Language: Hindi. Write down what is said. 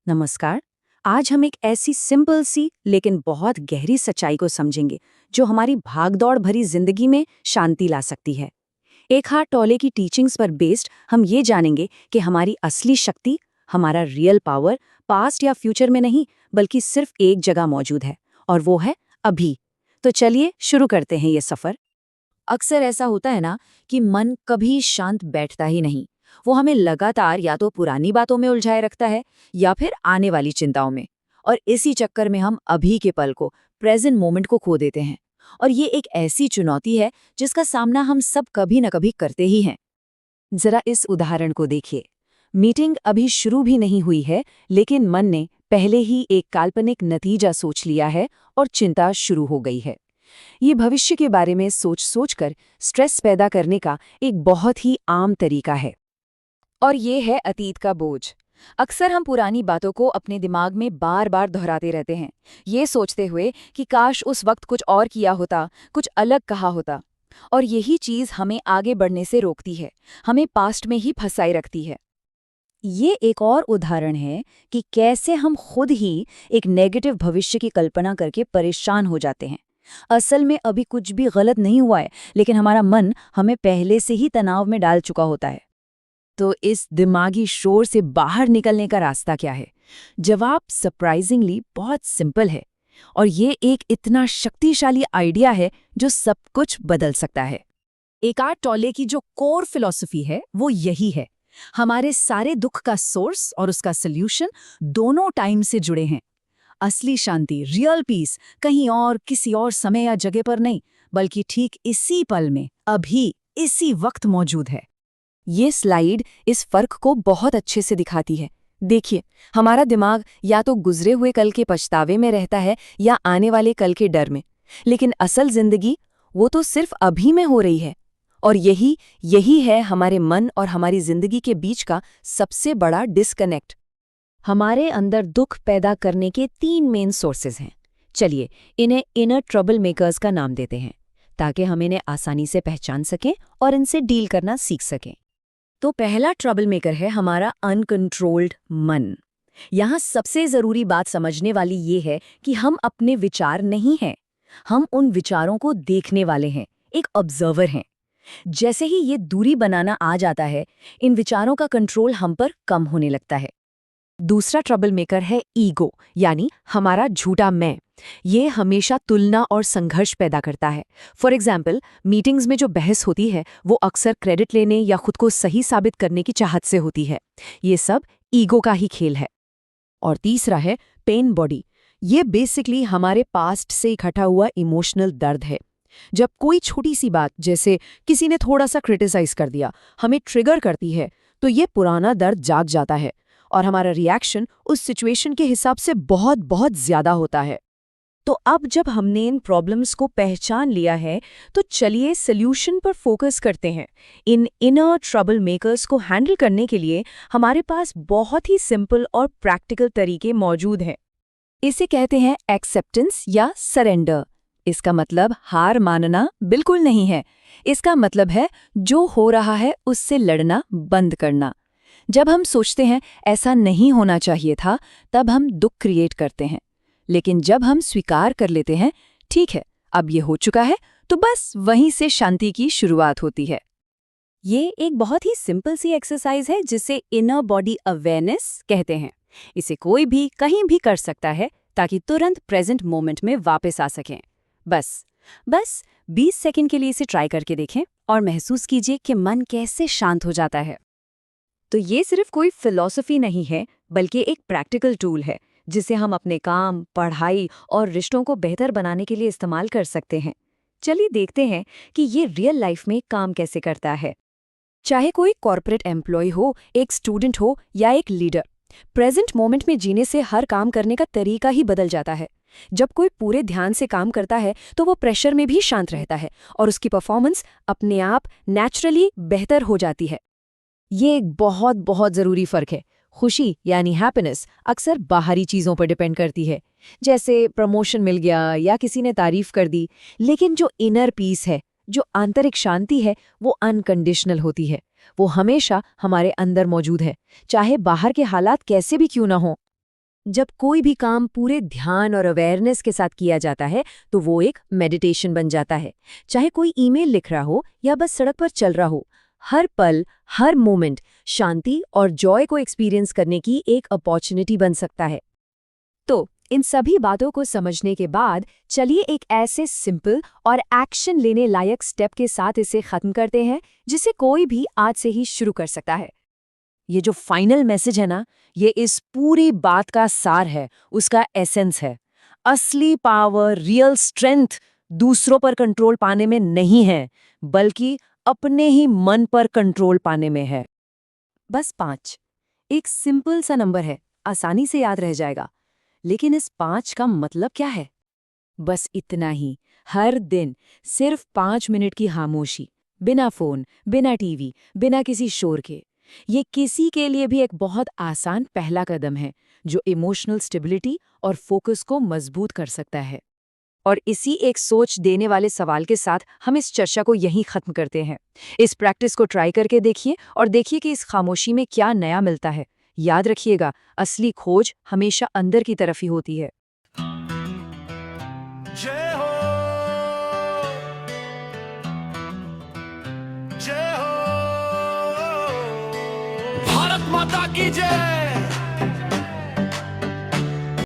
नमस्कार। आज हम एक ऐसी सिंपल सी लेकिन बहुत गहरी सच्चाई को समझेंगे जो हमारी भागदौड़ भरी जिंदगी में शांति ला सकती है। एक हाथ टोले की टीचिंग्स पर बेस्ड हम ये जानेंगे कि हमारी असली शक्ति, हमारा रियल पावर पास्ट या फ्यूचर में नहीं बल्कि सिर्फ एक जगह मौजूद है, और वो है अभी। तो चलिए शुरू करते हैं ये सफर। अक्सर ऐसा होता है ना कि मन कभी शांत बैठता ही नहीं। वो हमें लगातार या तो पुरानी बातों में उलझाए रखता है या फिर आने वाली चिंताओं में। और इसी चक्कर में हम अभी के पल को, प्रेजेंट मोमेंट को खो देते हैं। और ये एक ऐसी चुनौती है जिसका सामना हम सब कभी न कभी करते ही हैं। जरा इस उदाहरण को देखिए। मीटिंग अभी शुरू भी नहीं हुई है, लेकिन मन ने पहले ही एक काल्पनिक नतीजा सोच लिया है और चिंता शुरू हो गई है। ये भविष्य के बारे में सोच सोचकर स्ट्रेस पैदा करने का एक बहुत ही आम तरीका है। और ये है अतीत का बोझ। अक्सर हम पुरानी बातों को अपने दिमाग में बार बार दोहराते रहते हैं, ये सोचते हुए कि काश उस वक्त कुछ और किया होता, कुछ अलग कहा होता। और यही चीज़ हमें आगे बढ़ने से रोकती है, हमें पास्ट में ही फंसाए रखती है। ये एक और उदाहरण है कि कैसे हम खुद ही एक नेगेटिव भविष्य की कल्पना करके परेशान हो जाते हैं। असल में अभी कुछ भी गलत नहीं हुआ है, लेकिन हमारा मन हमें पहले से ही तनाव में डाल चुका होता है। तो इस दिमागी शोर से बाहर निकलने का रास्ता क्या है? जवाब सरप्राइजिंगली बहुत सिंपल है, और ये एक इतना शक्तिशाली आइडिया है जो सब कुछ बदल सकता है। एकार्ट टोले की जो कोर फिलॉसफी है वो यही है। हमारे सारे दुख का सोर्स और उसका सल्यूशन दोनों टाइम से जुड़े हैं। असली शांति, रियल पीस, कहीं और किसी और समय या जगह पर नहीं, बल्कि ठीक इसी पल में, अभी इसी वक्त मौजूद है। ये स्लाइड इस फर्क को बहुत अच्छे से दिखाती है। देखिए, हमारा दिमाग या तो गुजरे हुए कल के पछतावे में रहता है या आने वाले कल के डर में, लेकिन असल जिंदगी वो तो सिर्फ अभी में हो रही है। और यही है हमारे मन और हमारी जिंदगी के बीच का सबसे बड़ा डिस्कनेक्ट। हमारे अंदर दुख पैदा करने के 3 मेन सोर्सेज हैं। चलिए इन्हें इनर ट्रबल मेकर्स का नाम देते हैं, ताकि हम इन्हें आसानी से पहचान सकें और इनसे डील करना सीख सकें। तो पहला ट्रबल मेकर है हमारा अनकंट्रोल्ड मन। यहाँ सबसे जरूरी बात समझने वाली ये है कि हम अपने विचार नहीं हैं, हम उन विचारों को देखने वाले हैं, एक ऑब्जर्वर हैं। जैसे ही ये दूरी बनाना आ जाता है, इन विचारों का कंट्रोल हम पर कम होने लगता है। दूसरा ट्रबल मेकर है ईगो, यानी हमारा झूठा मैं। ये हमेशा तुलना और संघर्ष पैदा करता है। फॉर एग्जाम्पल, मीटिंग्स में जो बहस होती है वो अक्सर क्रेडिट लेने या खुद को सही साबित करने की चाहत से होती है। ये सब ईगो का ही खेल है। और तीसरा है पेन बॉडी। ये बेसिकली हमारे पास्ट से इकट्ठा हुआ इमोशनल दर्द है। जब कोई छोटी सी बात, जैसे किसी ने थोड़ा सा क्रिटिसाइज कर दिया, हमें ट्रिगर करती है, तो ये पुराना दर्द जाग जाता है और हमारा रिएक्शन उस सिचुएशन के हिसाब से बहुत बहुत ज्यादा होता है। तो अब जब हमने इन प्रॉब्लम्स को पहचान लिया है, तो चलिए सॉल्यूशन पर फोकस करते हैं। इन इनर ट्रबल मेकर्स को हैंडल करने के लिए हमारे पास बहुत ही सिंपल और प्रैक्टिकल तरीके मौजूद हैं। इसे कहते हैं एक्सेप्टेंस या सरेंडर। इसका मतलब हार मानना बिल्कुल नहीं है। इसका मतलब है जो हो रहा है उससे लड़ना बंद करना। जब हम सोचते हैं ऐसा नहीं होना चाहिए था, तब हम दुख क्रिएट करते हैं। लेकिन जब हम स्वीकार कर लेते हैं, ठीक है, अब ये हो चुका है, तो बस वहीं से शांति की शुरुआत होती है। ये एक बहुत ही सिंपल सी एक्सरसाइज है जिसे इनर बॉडी अवेयरनेस कहते हैं। इसे कोई भी कहीं भी कर सकता है, ताकि तुरंत प्रेजेंट मोमेंट में वापस आ सकें। बस 20 सेकंड के लिए इसे ट्राई करके देखें और महसूस कीजिए कि मन कैसे शांत हो जाता है। तो ये सिर्फ कोई फिलॉसफी नहीं है, बल्कि एक प्रैक्टिकल टूल है जिसे हम अपने काम, पढ़ाई और रिश्तों को बेहतर बनाने के लिए इस्तेमाल कर सकते हैं। चलिए देखते हैं कि ये रियल लाइफ में काम कैसे करता है। चाहे कोई कॉर्पोरेट एम्प्लॉय हो, एक स्टूडेंट हो या एक लीडर, प्रेजेंट मोमेंट में जीने से हर काम करने का तरीका ही बदल जाता है। जब कोई पूरे ध्यान से काम करता है तो वो प्रेशर में भी शांत रहता है और उसकी परफॉर्मेंस अपने आप नेचुरली बेहतर हो जाती है। ये एक बहुत बहुत ज़रूरी फ़र्क है। खुशी यानी हैप्पीनेस अक्सर बाहरी चीज़ों पर डिपेंड करती है, जैसे प्रमोशन मिल गया या किसी ने तारीफ कर दी। लेकिन जो इनर पीस है, जो आंतरिक शांति है, वो अनकंडीशनल होती है। वो हमेशा हमारे अंदर मौजूद है, चाहे बाहर के हालात कैसे भी क्यों ना हो। जब कोई भी काम पूरे ध्यान और अवेयरनेस के साथ किया जाता है तो वो एक मेडिटेशन बन जाता है। चाहे कोई ईमेल लिख रहा हो या बस सड़क पर चल रहा हो, हर पल, हर मोमेंट शांति और जॉय को एक्सपीरियंस करने की एक अपॉर्चुनिटी बन सकता है। तो इन सभी बातों को समझने के बाद चलिए एक ऐसे सिंपल और एक्शन लेने लायक स्टेप के साथ इसे खत्म करते हैं जिसे कोई भी आज से ही शुरू कर सकता है। ये जो फाइनल मैसेज है ना, ये इस पूरी बात का सार है, उसका एसेंस है। असली पावर, रियल स्ट्रेंथ दूसरों पर कंट्रोल पाने में नहीं है, बल्कि अपने ही मन पर कंट्रोल पाने में है। बस 5 एक सिंपल सा नंबर है, आसानी से याद रह जाएगा। लेकिन इस 5 का मतलब क्या है? बस इतना ही, हर दिन सिर्फ 5 मिनट की खामोशी, बिना फोन, बिना टीवी, बिना किसी शोर के। ये किसी के लिए भी एक बहुत आसान पहला कदम है जो इमोशनल स्टेबिलिटी और फोकस को मजबूत कर सकता है। और इसी एक सोच देने वाले सवाल के साथ हम इस चर्चा को यहीं खत्म करते हैं। इस प्रैक्टिस को ट्राई करके देखिए और देखिए कि इस खामोशी में क्या नया मिलता है। याद रखिएगा, असली खोज हमेशा अंदर की तरफ ही होती है। जय हो, जय हो, भारत माता की जय।